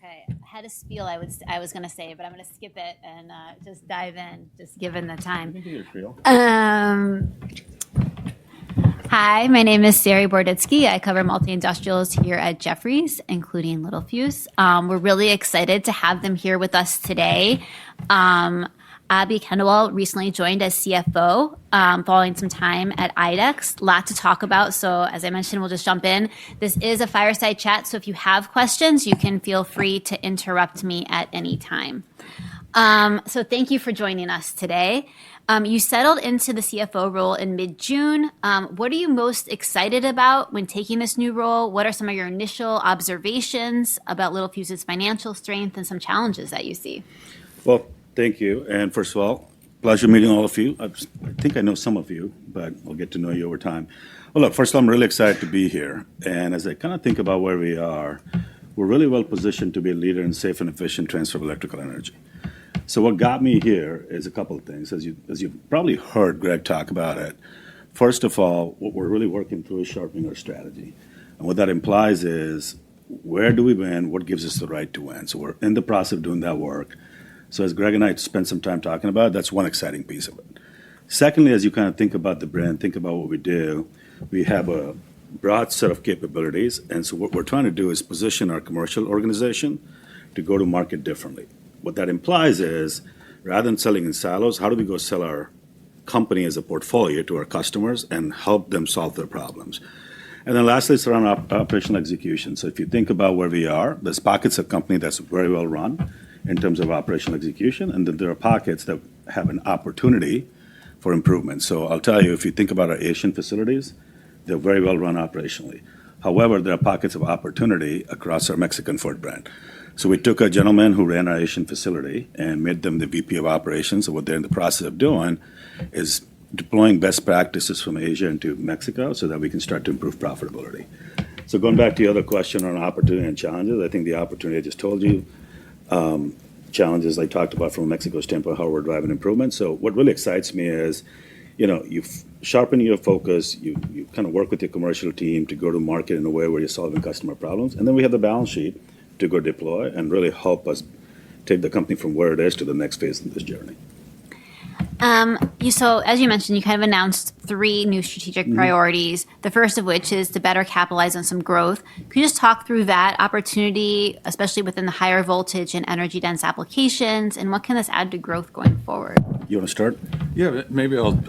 Okay, I had a spiel I was going to say, but I'm going to skip it and just dive in, just given the time. You can do your spiel. Hi, my name is Sari Borditsky. I cover multi-industrials here at Jefferies, including Littelfuse. We're really excited to have them here with us today. Abhi Khandelwal recently joined as CFO following some time at IDEX. Lot to talk about, so as I mentioned, we'll just jump in. This is a fireside chat, so if you have questions, you can feel free to interrupt me at any time. So thank you for joining us today. You settled into the CFO role in mid-June. What are you most excited about when taking this new role? What are some of your initial observations about Littlefuse's financial strength and some challenges that you see? Well, thank you. And first of all, pleasure meeting all of you. I think I know some of you, but I'll get to know you over time. Well, look, first of all, I'm really excited to be here. And as I kind of think about where we are, we're really well positioned to be a leader in safe and efficient transfer of electrical energy. So what got me here is a couple of things. As you've probably heard Greg talk about it, first of all, what we're really working through is sharpening our strategy. And what that implies is, where do we win? What gives us the right to win? So we're in the process of doing that work. So as Greg and I spent some time talking about, that's one exciting piece of it. Secondly, as you kind of think about the brand, think about what we do, we have a broad set of capabilities. And so what we're trying to do is position our commercial organization to go to market differently. What that implies is, rather than selling in silos, how do we go sell our company as a portfolio to our customers and help them solve their problems? And then lastly, it's around operational execution. So if you think about where we are, there's pockets of company that's very well run in terms of operational execution, and then there are pockets that have an opportunity for improvement. So I'll tell you, if you think about our Asian facilities, they're very well run operationally. However, there are pockets of opportunity across our Mexican footprint. So we took a gentleman who ran our Asian facility and made them the VP of operations. So what they're in the process of doing is deploying best practices from Asia into Mexico so that we can start to improve profitability. So going back to your other question on opportunity and challenges, I think the opportunity I just told you, challenges I talked about from a Mexico standpoint, how we're driving improvement. So what really excites me is, you sharpen your focus, you kind of work with your commercial team to go to market in a way where you're solving customer problems. And then we have the balance sheet to go deploy and really help us take the company from where it is to the next phase of this journey. So as you mentioned, you kind of announced 3 new strategic priorities, the first of which is to better capitalize on some growth. Could you just talk through that opportunity, especially within the higher voltage and energy dense applications, and what can this add to growth going forward? You want to start? Yeah, maybe I'll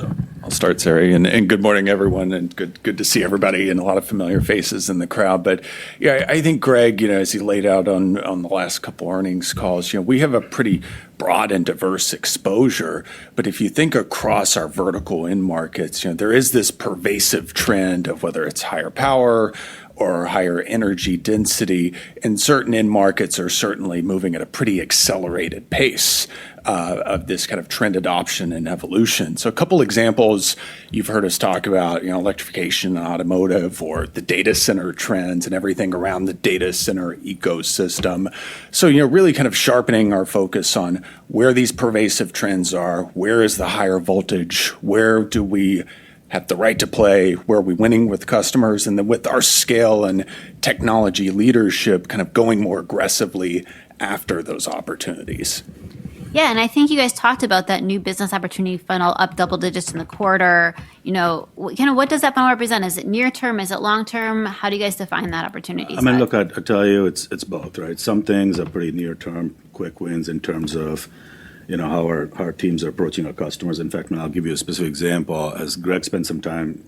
start, Sari, and good morning, everyone, and good to see everybody and a lot of familiar faces in the crowd. But yeah, I think Greg, as he laid out on the last couple earnings calls, we have a pretty broad and diverse exposure. But if you think across our vertical end markets, there is this pervasive trend of whether it's higher power or higher energy density, and certain end markets are certainly moving at a pretty accelerated pace of this kind of trend adoption and evolution. So a couple examples you've heard us talk about, electrification, automotive, or the data center trends and everything around the data center ecosystem. So, really kind of sharpening our focus on where these pervasive trends are, where is the higher voltage, where do we have the right to play, where are we winning with customers, and then with our scale and technology leadership kind of going more aggressively after those opportunities. Yeah, and I think you guys talked about that new business opportunity funnel up double digits in the quarter. What does that funnel represent? Is it near term? Is it long term? How do you guys define that opportunity? Look, I tell you, it's both, right? Some things are pretty near term, quick wins in terms of how our teams are approaching our customers. In fact, I'll give you a specific example. As Greg spent some time,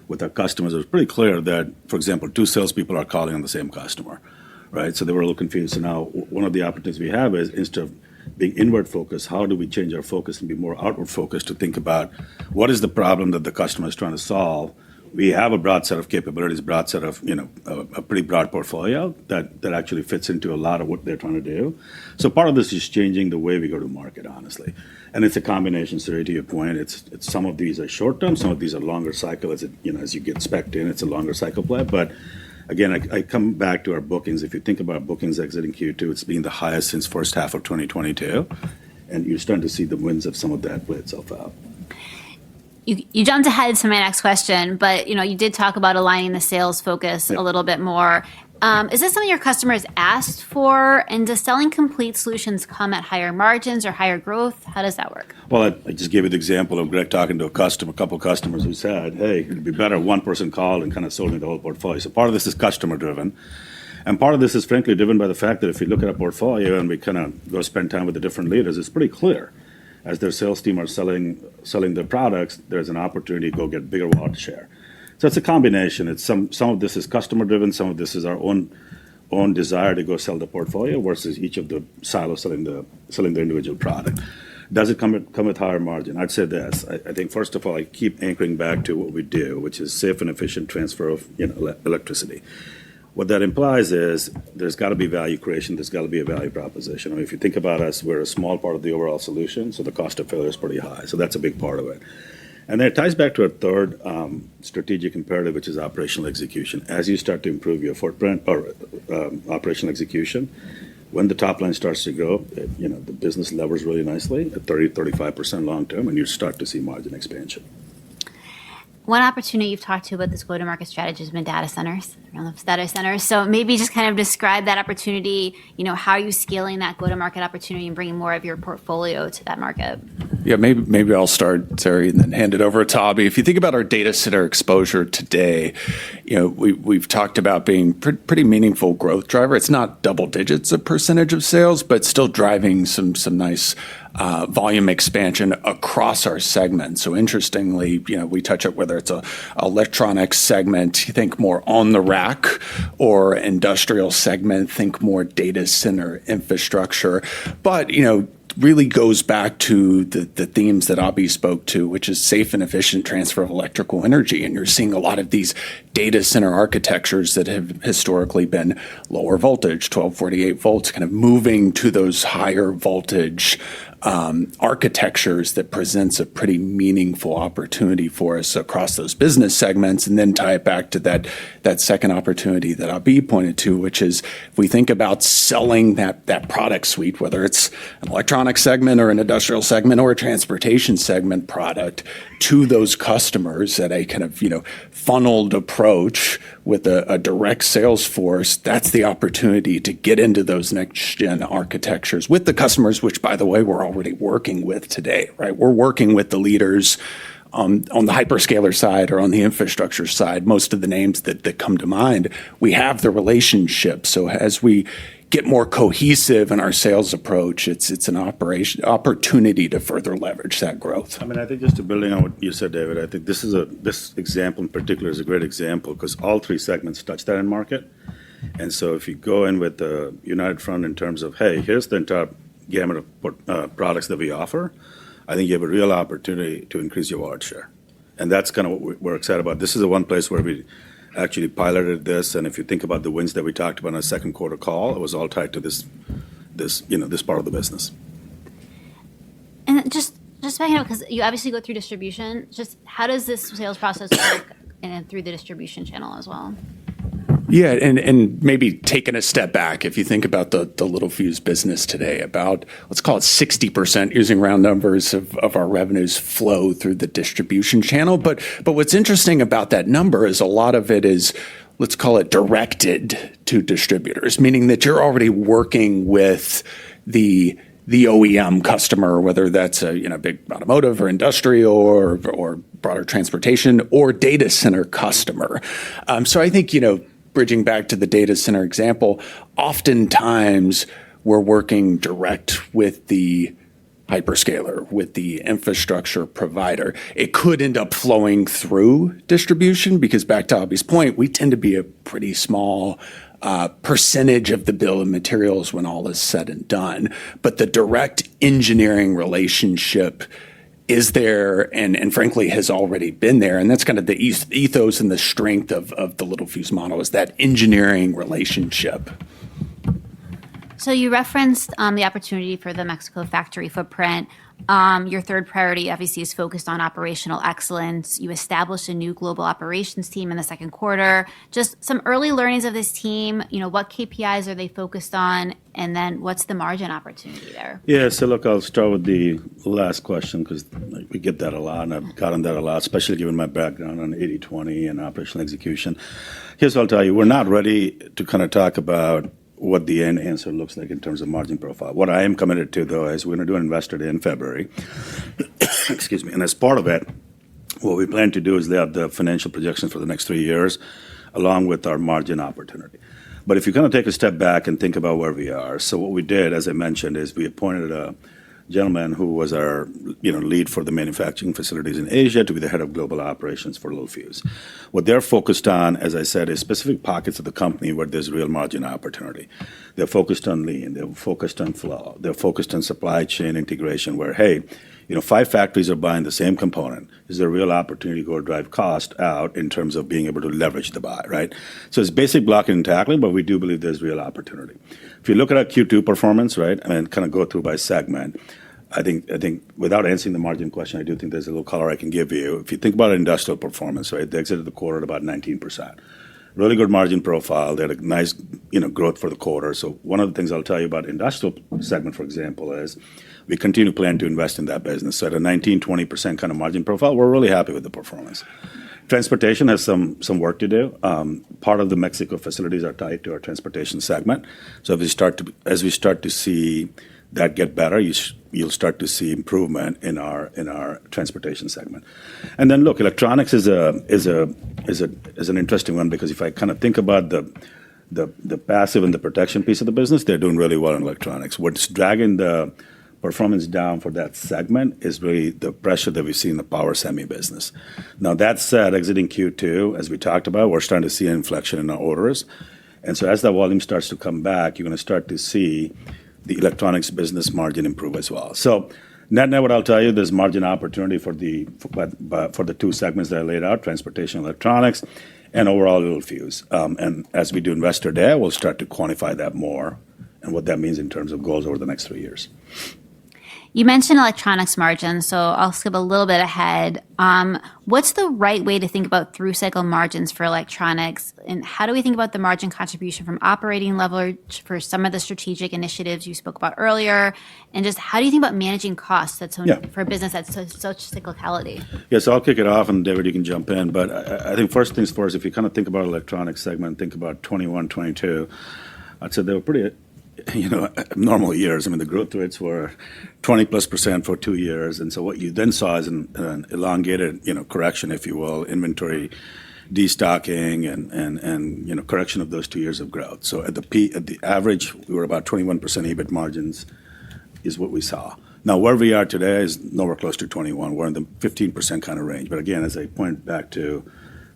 with our customers, it was pretty clear that, for example, 2 salespeople are calling on the same customer, right? So they were a little confused. So now one of the opportunities we have is, instead of being inward focused, how do we change our focus and be more outward focused to think about what is the problem that the customer is trying to solve? We have a broad set of capabilities, broad set of, a pretty broad portfolio that actually fits into a lot of what they're trying to do. So part of this is changing the way we go to market, honestly. And it's a combination, Sari, to your point. It's some of these are short term, some of these are longer cycle. As you get spec'd in, it's a longer cycle play. But again, I come back to our bookings. If you think about bookings exiting Q2, it's been the highest since first half of 2022. And you're starting to see the wins of some of that play itself out. You jumped ahead to my next question, but you did talk about aligning the sales focus a little bit more. Is this something your customers asked for? And does selling complete solutions come at higher margins or higher growth? How does that work? Well, I just gave you the example of Greg talking to a couple of customers who said, hey, it'd be better if one person called and kind of sold me the whole portfolio. So part of this is customer driven. And part of this is frankly driven by the fact that if you look at a portfolio and we kind of go spend time with the different leaders, it's pretty clear. As their sales team are selling their products, there's an opportunity to go get bigger wallet share. So it's a combination. It's some of this is customer driven, some of this is our own desire to go sell the portfolio versus each of the silos selling the individual product. Does it come with higher margin? I'd say this. I think first of all, I keep anchoring back to what we do, which is safe and efficient transfer of electricity. What that implies is there's got to be value creation. There's got to be a value proposition. I mean, if you think about us, we're a small part of the overall solution, so the cost of failure is pretty high. So that's a big part of it. And then it ties back to a third strategic imperative, which is operational execution. As you start to improve your footprint or operational execution, when the top line starts to grow, the business levers really nicely at 30-35% long term, and you start to see margin expansion. One opportunity you've talked to about this go-to-market strategy has been data centers, around those data centers. So maybe just kind of describe that opportunity, how are you scaling that go-to-market opportunity and bringing more of your portfolio to that market? Yeah, maybe I'll start, Terry, and then hand it over to Abhi. If you think about our data center exposure today, we've talked about being pretty meaningful growth driver. It's not double digits a percentage of sales, but still driving some nice volume expansion across our segment. So interestingly, we touch up whether it's a electronics segment, you think more on the rack, or industrial segment, think more data center infrastructure. But really goes back to the themes that Abhi spoke to, which is safe and efficient transfer of electrical energy. And you're seeing a lot of these data center architectures that have historically been lower voltage, 1248 volts, kind of moving to those higher voltage architectures that presents a pretty meaningful opportunity for us across those business segments, and then tie it back to that second opportunity that Abhi pointed to, which is if we think about selling that product suite, whether it's an electronic segment or an industrial segment or a transportation segment product, to those customers at a kind of funneled approach with a direct sales force, that's the opportunity to get into those next gen architectures with the customers, which by the way, we're already working with today, right? We're working with the leaders on the hyperscaler side or on the infrastructure side. Most of the names that come to mind, we have the relationship. So as we get more cohesive in our sales approach, it's an opportunity to further leverage that growth. I mean, I think just to building on what you said, David, I think this example in particular is a great example because all three segments touch that end market. And so if you go in with the United Front in terms of, hey, here's the entire gamut of products that we offer, I think you have a real opportunity to increase your wallet share. And that's kind of what we're excited about. This is the one place where we actually piloted this, and if you think about the wins that we talked about in our second quarter call, it was all tied to this part of the business. And just backing up, because you obviously go through distribution, just how does this sales process work and through the distribution channel as well? Yeah, and maybe taking a step back, if you think about the Littelfuse business today, about, let's call it 60%, using round numbers of our revenues flow through the distribution channel. But what's interesting about that number is a lot of it is, let's call it directed to distributors, meaning that you're already working with the OEM customer, whether that's a big automotive or industrial or broader transportation or data center customer. So I think, bridging back to the data center example, oftentimes we're working direct with the hyperscaler, with the infrastructure provider. It could end up flowing through distribution because, back to Abhi's point, we tend to be a pretty small percentage of the bill of materials when all is said and done. But the direct engineering relationship is there and frankly has already been there. And that's kind of the ethos and the strength of the Littelfuse model, is that engineering relationship. So you referenced the opportunity for the Mexico factory footprint. Your third priority obviously is focused on operational excellence. You established a new global operations team in the second quarter. Just some early learnings of this team. What KPIs are they focused on? And then what's the margin opportunity there? Yeah, so look, I'll start with the last question because we get that a lot, and I've gotten that a lot, especially given my background on 80/20 and operational execution. Here's what I'll tell you. We're not ready to kind of talk about what the end answer looks like in terms of margin profile. What I am committed to, though, is we're going to do an Investor Day in February. Excuse me. And as part of it, what we plan to do is lay out the financial projections for the next 3 years, along with our margin opportunity. But if you kind of take a step back and think about where we are, so what we did, as I mentioned, is we appointed a gentleman who was our lead for the manufacturing facilities in Asia to be the head of global operations for Littelfuse. What they're focused on, as I said, is specific pockets of the company where there's real margin opportunity. They're focused on lean. They're focused on flow. They're focused on supply chain integration where, hey, 5 factories are buying the same component. Is there a real opportunity to go drive cost out in terms of being able to leverage the buy, right? So it's basic blocking and tackling, but we do believe there's real opportunity. If you look at our Q2 performance, right, and kind of go through by segment, I think without answering the margin question, I do think there's a little color I can give you. If you think about industrial performance, right, they exited the quarter at about 19%. Really good margin profile. They had a nice growth for the quarter. So one of the things I'll tell you about industrial segment, for example, is we continue to plan to invest in that business. So at a 19-20% kind of margin profile, we're really happy with the performance. Transportation has some work to do. Part of the Mexico facilities are tied to our transportation segment. So as we start to see that get better, you'll start to see improvement in our transportation segment. And then look, electronics is an interesting one because if I kind of think about the passive and the protection piece of the business, they're doing really well in electronics. What's dragging the performance down for that segment is really the pressure that we see in the power semi business. Now, that said, exiting Q2, as we talked about, we're starting to see an inflection in our orders. And so as that volume starts to come back, you're going to start to see the electronics business margin improve as well. So net, what I'll tell you, there's margin opportunity for the 2 segments that I laid out, transportation, electronics, and overall Littelfuse. And as we do Investor Day, we'll start to quantify that more and what that means in terms of goals over the next 3 years. You mentioned electronics margins, so I'll skip a little bit ahead. What's the right way to think about through-cycle margins for electronics, and how do we think about the margin contribution from operating leverage for some of the strategic initiatives you spoke about earlier, and just how do you think about managing costs for a business that's such cyclicality? Yeah, so I'll kick it off, and David, you can jump in. But I think first things first, if you kind of think about electronics segment, think about 21, 22, I'd say they were pretty normal years. I mean, the growth rates were 20+% for 2 years. And so what you then saw is an elongated, correction, if you will, inventory destocking and correction of those 2 years of growth. So at the average, we were about 21% EBIT margins is what we saw. Now, where we are today is nowhere close to 21. We're in the 15% kind of range. But again, as I point back to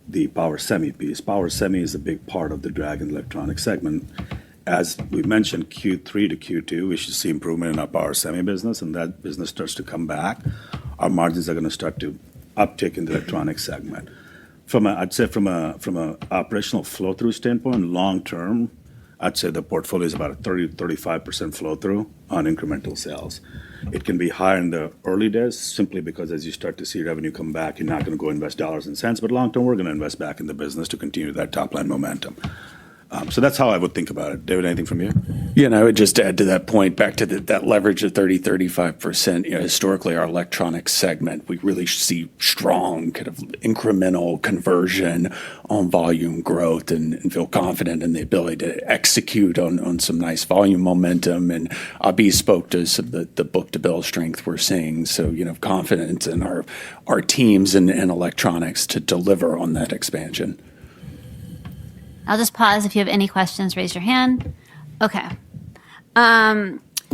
the power semi piece, power semi is a big part of the drag in the electronics segment. As we mentioned, Q3 to Q2, we should see improvement in our power semi business, and that business starts to come back. Our margins are going to start to uptick in the electronics segment. I'd say from a operational flow-through standpoint, long term, I'd say the portfolio is about a 30-35% flow-through on incremental sales. It can be higher in the early days simply because as you start to see revenue come back, you're not going to go invest dollars and cents, but long term, we're going to invest back in the business to continue that top-line momentum. So that's how I would think about it. David, anything from you? Yeah, and I would just add to that point, back to that leverage of 30-35%. Historically, our electronics segment, we really see strong kind of incremental conversion on volume growth and feel confident in the ability to execute on some nice volume momentum. And Abhi spoke to some of the book-to-bill strength we're seeing. So, confidence in our teams and electronics to deliver on that expansion. I'll just pause. If you have any questions, raise your hand. Okay.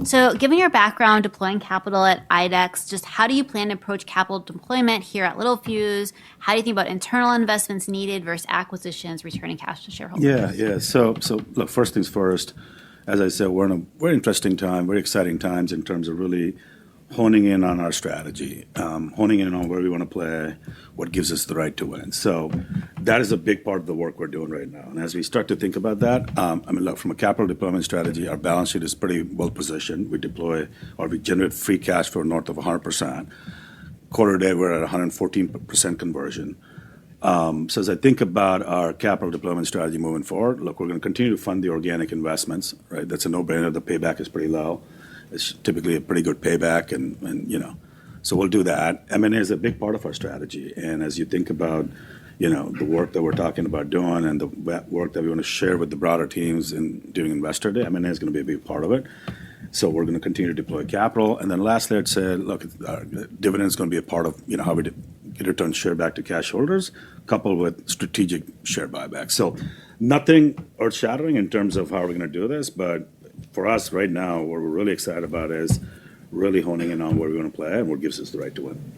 So given your background deploying capital at IDEX, just how do you plan to approach capital deployment here at Littelfuse? How do you think about internal investments needed versus acquisitions, returning cash to shareholders? Yeah. So look, first things first, as I said, we're in a very interesting time, very exciting times in terms of really honing in on our strategy, honing in on where we want to play, what gives us the right to win. So that is a big part of the work we're doing right now. And as we start to think about that, look, from a capital deployment strategy, our balance sheet is pretty well positioned. We deploy or we generate free cash flow north of 100%. Quarter to date, we're at 114% conversion. So as I think about our capital deployment strategy moving forward, look, we're going to continue to fund the organic investments, right? That's a no-brainer. The payback is pretty low. It's typically a pretty good payback, and so we'll do that. M&A is a big part of our strategy, and as you think about, the work that we're talking about doing and the work that we want to share with the broader teams in doing Investor Day, M&A is going to be a big part of it. So we're going to continue to deploy capital, and then lastly, I'd say, look, dividend is going to be a part of how we return share back to cash holders, coupled with strategic share buybacks. So nothing earth-shattering in terms of how we're going to do this, but for us right now, what we're really excited about is really honing in on where we want to play and what gives us the right to win.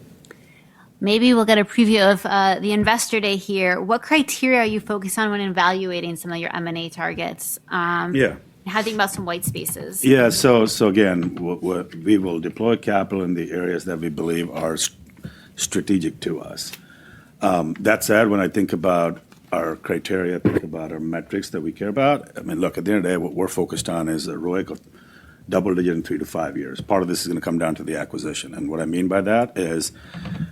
Maybe we'll get a preview of the Investor Day here. What criteria are you focused on when evaluating some of your M&A targets? Yeah. How do you think about some white spaces? Yeah, so again, we will deploy capital in the areas that we believe are strategic to us. That said, when I think about our criteria, think about our metrics that we care about, look, at the end of the day, what we're focused on is a ROIC of double-digit in 3 to 5 years. Part of this is going to come down to the acquisition. And what I mean by that is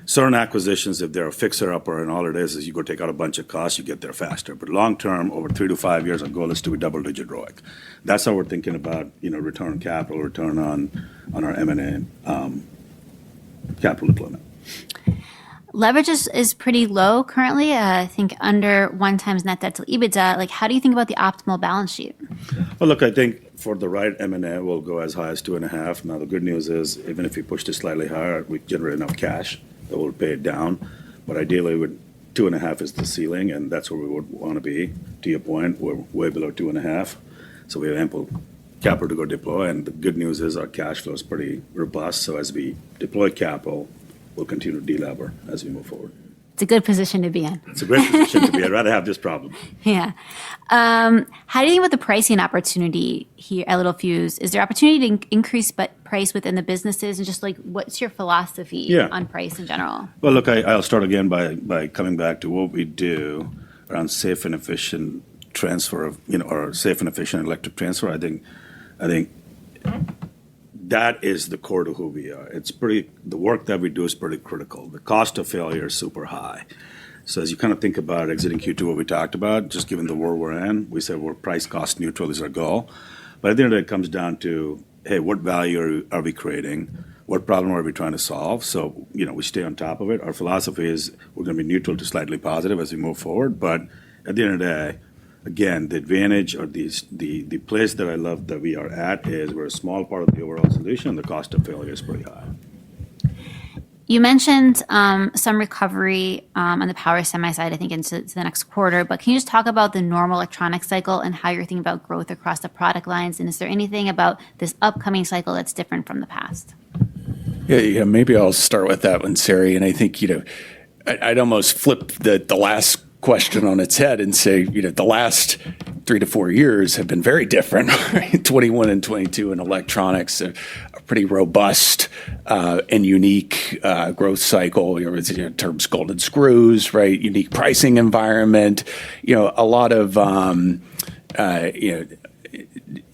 certain acquisitions, if they're a fixer-upper and all it is you go take out a bunch of costs, you get there faster. But long-term, over 3 to 5 years, our goal is to be double-digit ROIC. That's how we're thinking about, return on capital, return on our M&A capital deployment. Leverage is pretty low currently. I think under 1x net debt to EBITDA. Like, how do you think about the optimal balance sheet? Well, look, I think for the right M&A, we'll go as high as 2.5. Now, the good news is, even if we pushed it slightly higher, we generate enough cash that we'll pay it down. But ideally, 2.5 is the ceiling, and that's where we would want to be. To your point, we're way below 2.5, so we have ample capital to go deploy. And the good news is our cash flow is pretty robust. So as we deploy capital, we'll continue to delever as we move forward. It's a good position to be in. It's a great position to be. I'd rather have this problem. Yeah. How do you think about the pricing opportunity here at Littelfuse? Is there opportunity to increase price within the businesses? And just like, what's your philosophy on price in general? Well, look, I'll start again by coming back to what we do around safe and efficient transfer of, or safe and efficient electric transfer. I think that is the core to who we are. The work that we do is pretty critical. The cost of failure is super high. So as you kind of think about exiting Q2, what we talked about, just given the world we're in, we said we're price cost neutral is our goal. But at the end of the day, it comes down to, hey, what value are we creating? What problem are we trying to solve? So, we stay on top of it. Our philosophy is we're going to be neutral to slightly positive as we move forward. But at the end of the day, again, the advantage or the place that I love that we are at is we're a small part of the overall solution. The cost of failure is pretty high. You mentioned some recovery on the power semi side, I think, into the next quarter. But can you just talk about the normal electronic cycle and how you're thinking about growth across the product lines? And is there anything about this upcoming cycle that's different from the past? Yeah, maybe I'll start with that one, Sari. And I think, I'd almost flip the last question on its head and say, the last 3 to 4 years have been very different. Right? 21 and 22 in electronics, a pretty robust and unique growth cycle. In terms of golden screws, right? Unique pricing environment. A lot of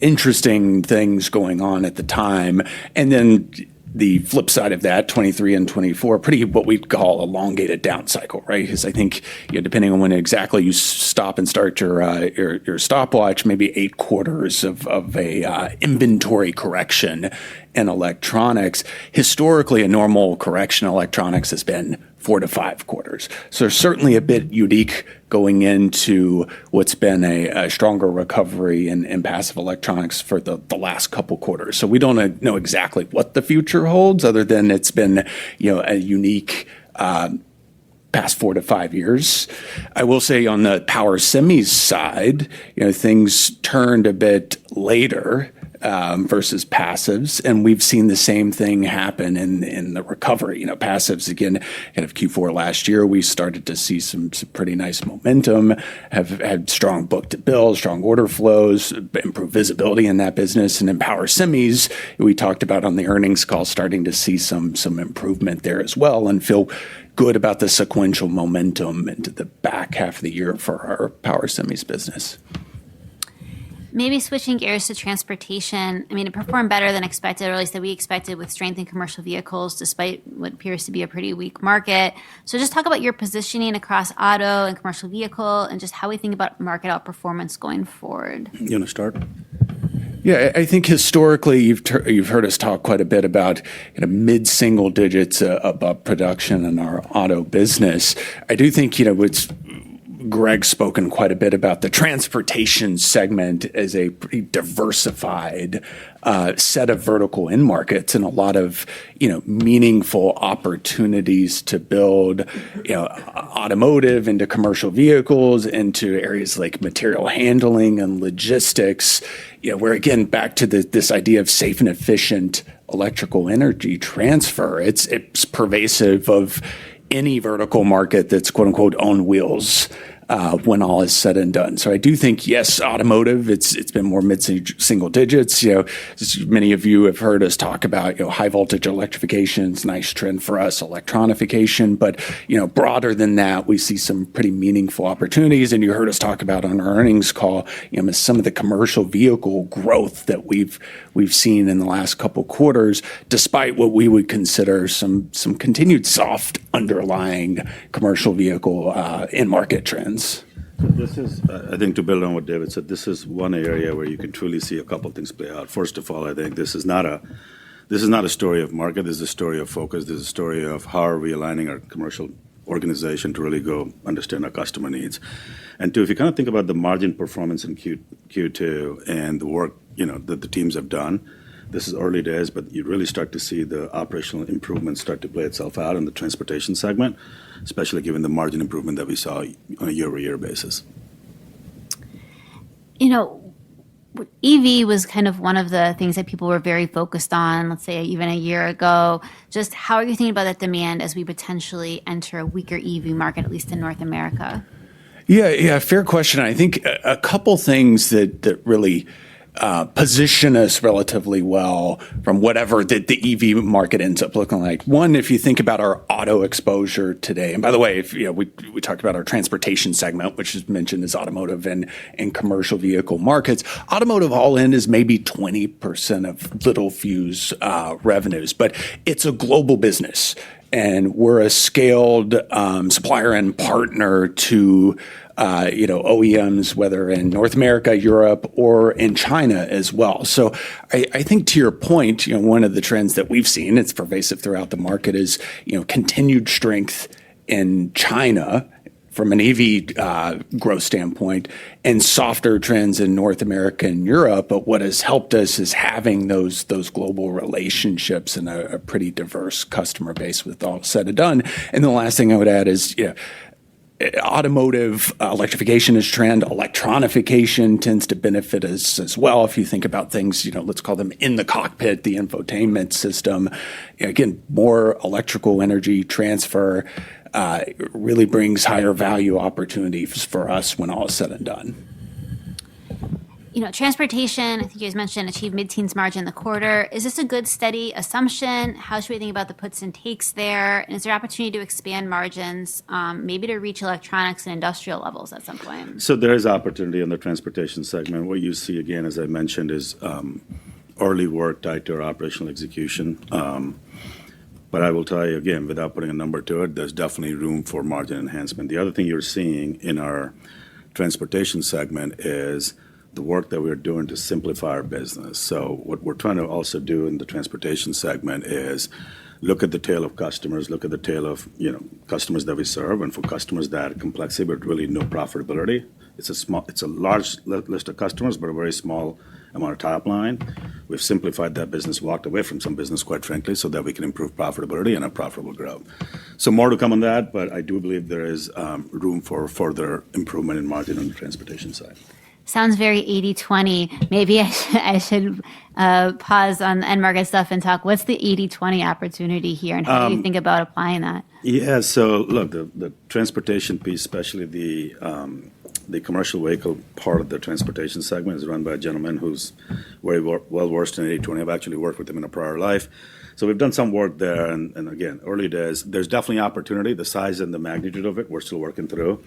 interesting things going on at the time, and then the flip side of that, 23 and 24, pretty what we'd call elongated down cycle, right? Because I think, depending on when exactly you stop and start your stopwatch, maybe 8 quarters of a inventory correction in electronics. Historically, a normal correction in electronics has been 4 to 5 quarters. So there's certainly a bit unique going into what's been a stronger recovery in passive electronics for the last couple quarters. So we don't know exactly what the future holds, other than it's been a unique past 4 to 5 years. I will say on the power semis side, things turned a bit later versus passives. And we've seen the same thing happen in the recovery. Passives, again, kind of Q4 last year, we started to see some pretty nice momentum, have had strong book-to-bill, strong order flows, improved visibility in that business. And in power semis, we talked about on the earnings call, starting to see some improvement there as well, and feel good about the sequential momentum into the back half of the year for our power semis business. Maybe switching gears to transportation. I mean, it performed better than expected, or at least that we expected, with strength in commercial vehicles, despite what appears to be a pretty weak market. So just talk about your positioning across auto and commercial vehicle, and just how we think about market outperformance going forward. You want to start? Yeah, I think historically you've heard us talk quite a bit about mid-single digits above production in our auto business. I do think Greg's spoken quite a bit about the transportation segment as a pretty diversified set of vertical end markets, and a lot of meaningful opportunities to build automotive into commercial vehicles, into areas like material handling and logistics. Where again, back to this idea of safe and efficient electrical energy transfer, it's pervasive of any vertical market that's quote unquote on wheels. When all is said and done. So I do think, yes, automotive, it's been more mid-single digits. Many of you have heard us talk about, high voltage electrification is a nice trend for us, electronification. But, broader than that, we see some pretty meaningful opportunities. And you heard us talk about on our earnings call, some of the commercial vehicle growth that we've seen in the last couple quarters, despite what we would consider some continued soft underlying commercial vehicle end market trends. This is, I think, to build on what David said, this is one area where you can truly see a couple of things play out. First of all, I think this is not a story of market. This is a story of focus. This is a story of how are we aligning our commercial organization to really go understand our customer needs. And two, if you kind of think about the margin performance in Q2 and the work that the teams have done, this is early days, but you really start to see the operational improvements start to play itself out in the transportation segment, especially given the margin improvement that we saw on a year-over-year basis. EV was kind of one of the things that people were very focused on, let's say even a year ago. Just how are you thinking about that demand as we potentially enter a weaker EV market, at least in North America? Yeah, fair question. I think a couple things that really position us relatively well from whatever the EV market ends up looking like. One, if you think about our auto exposure today, and by the way, if we talked about our transportation segment, which is mentioned as automotive and commercial vehicle markets. Automotive all in is maybe 20% of Littelfuse revenues, but it's a global business, and we're a scaled supplier and partner to OEMs, whether in North America, Europe, or in China as well. So I think to your point, one of the trends that we've seen, it's pervasive throughout the market, is continued strength in China from an EV growth standpoint, and softer trends in North America and Europe. But what has helped us is having those global relationships and a pretty diverse customer base with all said and done. And the last thing I would add is, automotive electrification is trend. Electronification tends to benefit us as well. If you think about things, let's call them in the cockpit, the infotainment system. Again, more electrical energy transfer really brings higher value opportunities for us when all is said and done. Transportation, I think you guys mentioned, achieved mid-teens margin in the quarter. Is this a good, steady assumption? How should we think about the puts and takes there? And is there opportunity to expand margins, maybe to reach electronics and industrial levels at some point? So there is opportunity in the transportation segment. What you see, again, as I mentioned, is early work tied to our operational execution. But I will tell you, again, without putting a number to it, there's definitely room for margin enhancement. The other thing you're seeing in our transportation segment is the work that we're doing to simplify our business. So what we're trying to also do in the transportation segment is look at the tail of customers, look at the tail of customers that we serve, and for customers that complexity but really no profitability. It's a large list of customers, but a very small amount of top line. We've simplified that business, walked away from some business, quite frankly, so that we can improve profitability and have profitable growth. So more to come on that, but I do believe there is room for further improvement in margin on the transportation side. Sounds very 80-20. Maybe I should pause on the end market stuff and talk. What's the 80-20 opportunity here, and how do you think about applying that? Yeah, so look, the transportation piece, especially the commercial vehicle part of the transportation segment, is run by a gentleman who's very well versed in 80-20. I've actually worked with him in a prior life. So we've done some work there, and again, early days, there's definitely opportunity. The size and the magnitude of it, we're still working through.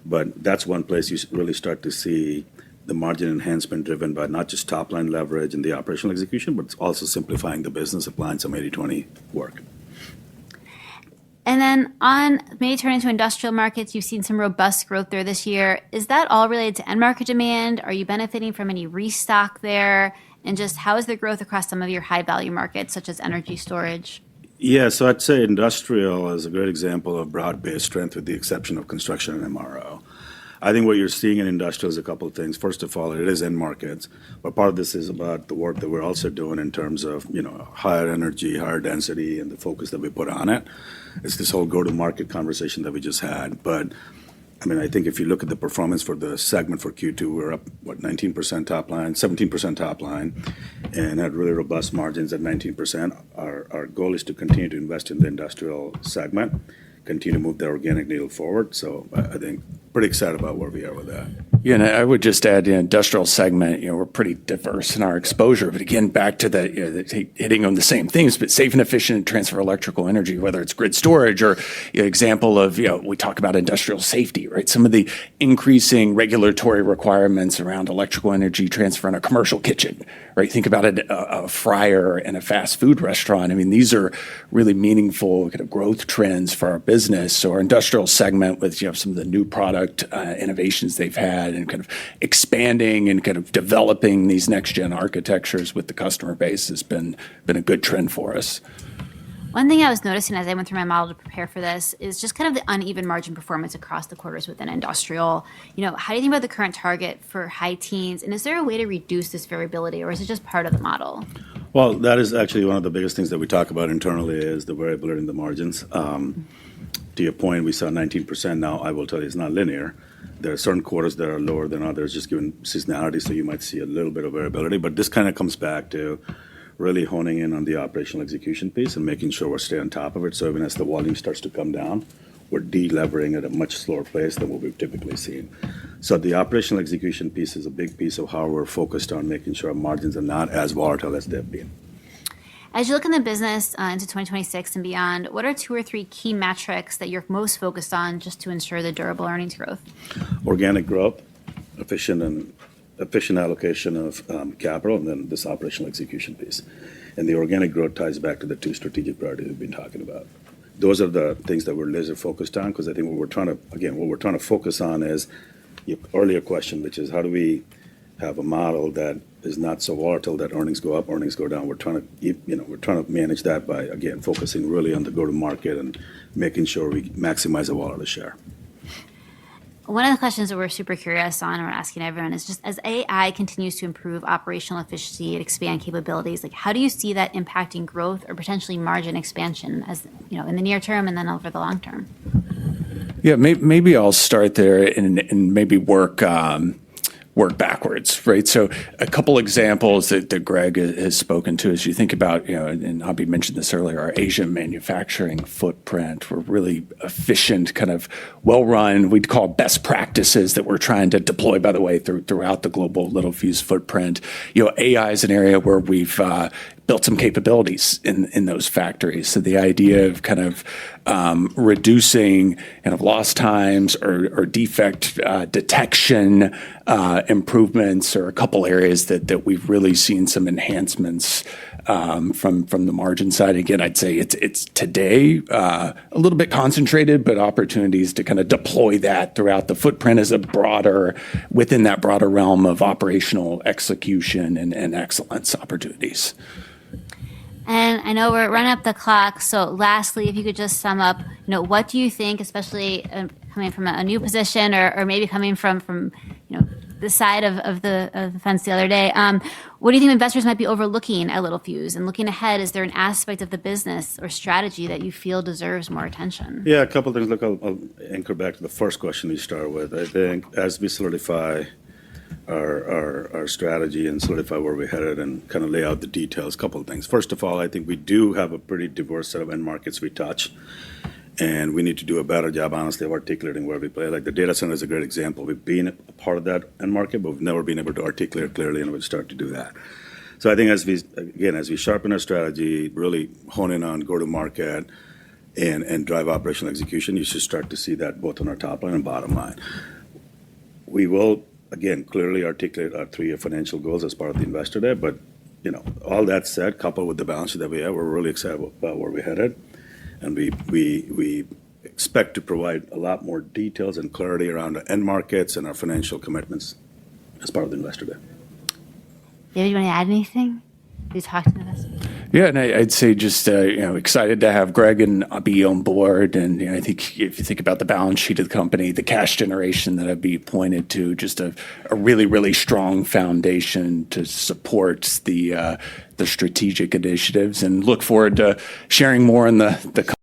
But that's one place you really start to see the margin enhancement driven by not just top-line leverage and the operational execution, but it's also simplifying the business, applying some 80-20 work. And then on maybe turning to industrial markets, you've seen some robust growth there this year. Is that all related to end market demand? Are you benefiting from any restock there? And just how is the growth across some of your high-value markets, such as energy storage? Yeah, so I'd say industrial is a great example of broad-based strength with the exception of construction and MRO. I think what you're seeing in industrial is a couple of things. First of all, it is end markets, but part of this is about the work that we're also doing in terms of, higher energy, higher density, and the focus that we put on it. It's this whole go-to-market conversation that we just had. But, I think if you look at the performance for the segment for Q2, we're up, 19% top line, 17% top line, and had really robust margins at 19%. Our goal is to continue to invest in the industrial segment, continue to move the organic needle forward. So I think pretty excited about where we are with that. Yeah, and I would just add, the industrial segment, we're pretty diverse in our exposure. But again, back to hitting on the same themes, but safe and efficient transfer of electrical energy, whether it's grid storage or example of, we talk about industrial safety, right? Some of the increasing regulatory requirements around electrical energy transfer in a commercial kitchen, right? Think about a fryer in a fast food restaurant. These are really meaningful kind of growth trends for our business. So our industrial segment with, some of the new product innovations they've had, and kind of expanding and kind of developing these next gen architectures with the customer base has been a good trend for us. One thing I was noticing as I went through my model to prepare for this is just kind of the uneven margin performance across the quarters within industrial. How do you think about the current target for high teens? And is there a way to reduce this variability, or is it just part of the model? Well, that is actually one of the biggest things that we talk about internally is the variability in the margins. To your point, we saw 19%. Now, I will tell you, it's not linear. There are certain quarters that are lower than others, just given seasonality, so you might see a little bit of variability. But this kind of comes back to really honing in on the operational execution piece and making sure we're staying on top of it. So even as the volume starts to come down, we're de-levering at a much slower pace than what we've typically seen. So the operational execution piece is a big piece of how we're focused on making sure our margins are not as volatile as they've been. As you look in the business into 2026 and beyond, what are 2 or 3 key metrics that you're most focused on just to ensure the durable earnings growth? Organic growth, efficient allocation of capital, and then this operational execution piece. And the organic growth ties back to the 2 strategic priorities we've been talking about. Those are the things that we're laser focused on, because I think what we're trying to focus on is your earlier question, which is how do we have a model that is not so volatile that earnings go up, earnings go down. We're trying to manage that by, again, focusing really on the go-to-market and making sure we maximize the wallet share. One of the questions that we're super curious on, and we're asking everyone, is just as AI continues to improve operational efficiency and expand capabilities, how do you see that impacting growth or potentially margin expansion as in the near term and then over the long term? Yeah, maybe I'll start there and maybe work backwards, right? So a couple examples that Greg has spoken to as you think about, and Abhi mentioned this earlier, our Asian manufacturing footprint. We're really efficient, kind of well-run, we'd call best practices that we're trying to deploy, by the way, throughout the global Littelfuse footprint. AI is an area where we've built some capabilities in those factories. So the idea of kind of reducing kind of lost times or defect detection improvements are a couple areas that we've really seen some enhancements from the margin side. Again, I'd say it's today a little bit concentrated, but opportunities to kind of deploy that throughout the footprint as within that broader realm of operational execution and excellence opportunities. And I know we're running up the clock. So lastly, if you could just sum up, what do you think, especially coming from a new position or maybe coming from the side of the fence the other day, what do you think investors might be overlooking at Littelfuse? And looking ahead, is there an aspect of the business or strategy that you feel deserves more attention? Yeah, a couple of things. Look, I'll anchor back to the first question you started with. I think as we solidify our strategy and solidify where we're headed and kind of lay out the details. Couple of things. First of all, I think we do have a pretty diverse set of end markets we touch, and we need to do a better job, honestly, of articulating where we play. Like the data center is a great example. We've been a part of that end market, but we've never been able to articulate clearly, and we'll start to do that. So I think as we sharpen our strategy, really hone in on go-to-market and drive operational execution, you should start to see that both on our top line and bottom line. We will, again, clearly articulate our 3-year financial goals as part of the Investor Day, but all that said, coupled with the balance sheet that we have, we're really excited about where we're headed, and we expect to provide a lot more details and clarity around the end markets and our financial commitments as part of the Investor Day. David, you want to add anything? You talked to us. Yeah, and I'd say just excited to have Greg and Abhi on board, and I think if you think about the balance sheet of the company, the cash generation that Abhi pointed to, just a really, really strong foundation to support the strategic initiatives, and look forward to sharing more in the